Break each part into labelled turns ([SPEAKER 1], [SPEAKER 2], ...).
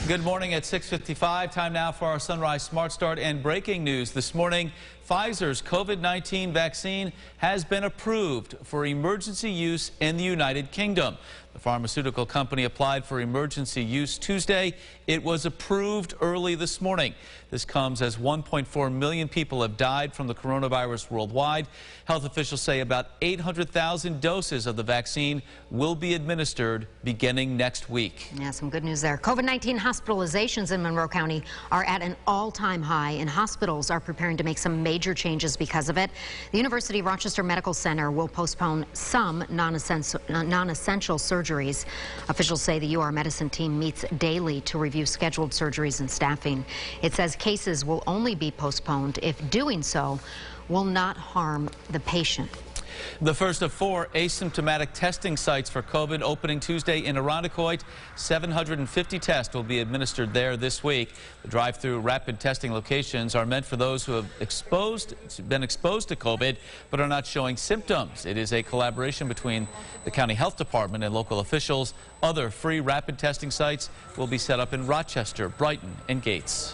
[SPEAKER 1] Good morning at 6:55. Time now for our Sunrise Smart Start and breaking news. This morning, Pfizer's COVID-19 vaccine has been approved for emergency use in the United Kingdom. The pharmaceutical company applied for emergency use Tuesday. It was approved early this morning. This comes as 1.4 million people have died from the coronavirus worldwide. Health officials say about 800,000 doses of the vaccine will be administered beginning next week.
[SPEAKER 2] Yeah, some good news there. COVID-19 hospitalizations in Monroe County are at an all-time high, and hospitals are preparing to make some major changes because of it. The University of Rochester Medical Center will postpone some non-essential surgeries. Officials say the UR medicine team meets daily to review scheduled surgeries and staffing. It says cases will only be postponed if doing so will not harm the patient.
[SPEAKER 1] The first of 4 asymptomatic testing sites for COVID opening Tuesday in Irondequoit. 750 tests will be administered there this week. The drive-through rapid testing locations are meant for those who have been exposed to COVID but are not showing symptoms. It is a collaboration between the county health department and local officials. Other free rapid testing sites will be set up in Rochester, Brighton, and Gates.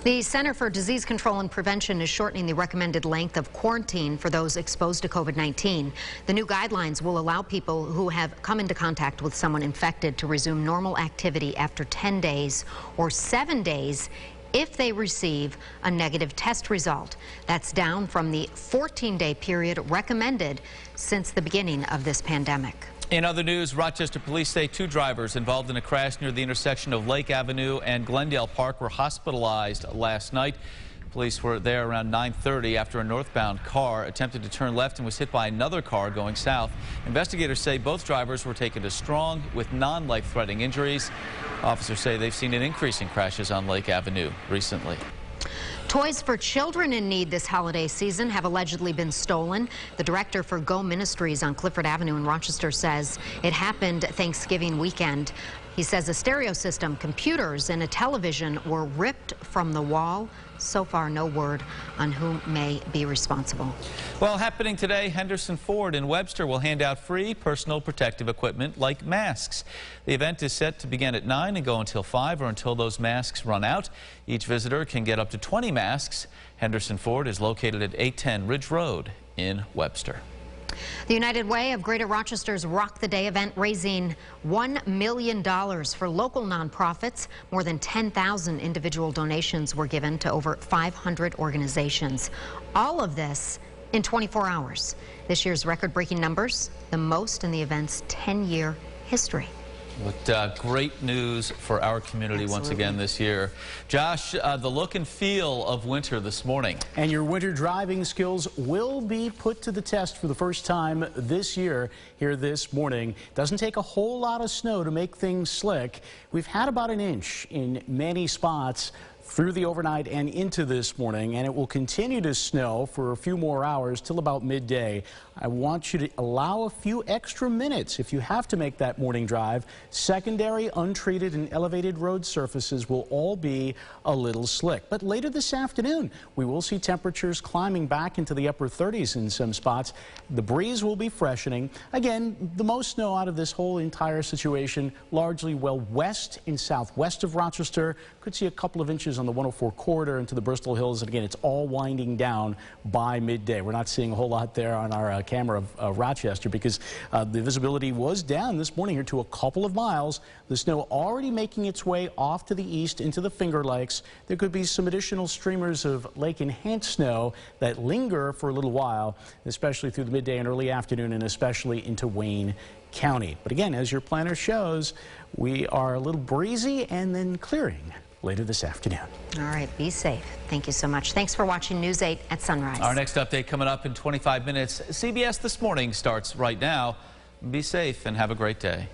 [SPEAKER 2] The Center for Disease Control and Prevention is shortening the recommended length of quarantine for those exposed to COVID-19. The new guidelines will allow people who have come into contact with someone infected to resume normal activity after 10 days or 7 days if they receive a negative test result. That's down from the 14-day period recommended since the beginning of this pandemic.
[SPEAKER 1] In other news, Rochester police say 2 drivers involved in a crash near the intersection of Lake Avenue and Glendale Park were hospitalized last night. Police were there around 9:30 after a northbound car attempted to turn left and was hit by another car going south. Investigators say both drivers were taken to Strong with non-life-threatening injuries. Officers say they've seen an increase in crashes on Lake Avenue recently.
[SPEAKER 2] Toys for children in need this holiday season have allegedly been stolen. The director for Go Ministries on Clifford Avenue in Rochester says it happened Thanksgiving weekend. He says a stereo system, computers, and a television were ripped from the wall. So far, no word on who may be responsible.
[SPEAKER 1] Well, happening today, Henderson Ford in Webster will hand out free personal protective equipment like masks. The event is set to begin at 9 and go until 5 or until those masks run out. Each visitor can get up to 20 masks. Henderson Ford is located at 810 Ridge Road in Webster.
[SPEAKER 2] The United Way of Greater Rochester's Rock the Day event raising $1 million for local nonprofits. More than 10,000 individual donations were given to over 500 organizations. All of this in 24 hours. This year's record-breaking numbers, the most in the event's 10-year history.
[SPEAKER 1] What great news for our community once again this year. Josh, the look and feel of winter this morning.
[SPEAKER 3] And your winter driving skills will be put to the test for the first time this year here this morning. Doesn't take a whole lot of snow to make things slick. We've had about an inch in many spots through the overnight and into this morning, and it will continue to snow for a few more hours till about midday. I want you to allow a few extra minutes if you have to make that morning drive. Secondary, untreated, and elevated road surfaces will all be a little slick. But later this afternoon, we will see temperatures climbing back into the upper 30s in some spots. The breeze will be freshening. Again, the most snow out of this whole entire situation largely well west and southwest of Rochester. Could see a couple of inches on the 104 corridor into the Bristol Hills, and again, it's all winding down by midday. We're not seeing a whole lot there on our camera of Rochester because the visibility was down this morning here to a couple of miles. The snow already making its way off to the east into the Finger Lakes. There could be some additional streamers of lake-enhanced snow that linger for a little while, especially through the midday and early afternoon, and especially into Wayne County. But again, as your planner shows, we are a little breezy and then clearing later this afternoon.
[SPEAKER 2] All right, be safe. Thank you so much. Thanks for watching News 8 at Sunrise.
[SPEAKER 1] Our next update coming up in 25 minutes. CBS This Morning starts right now. Be safe and have a great day.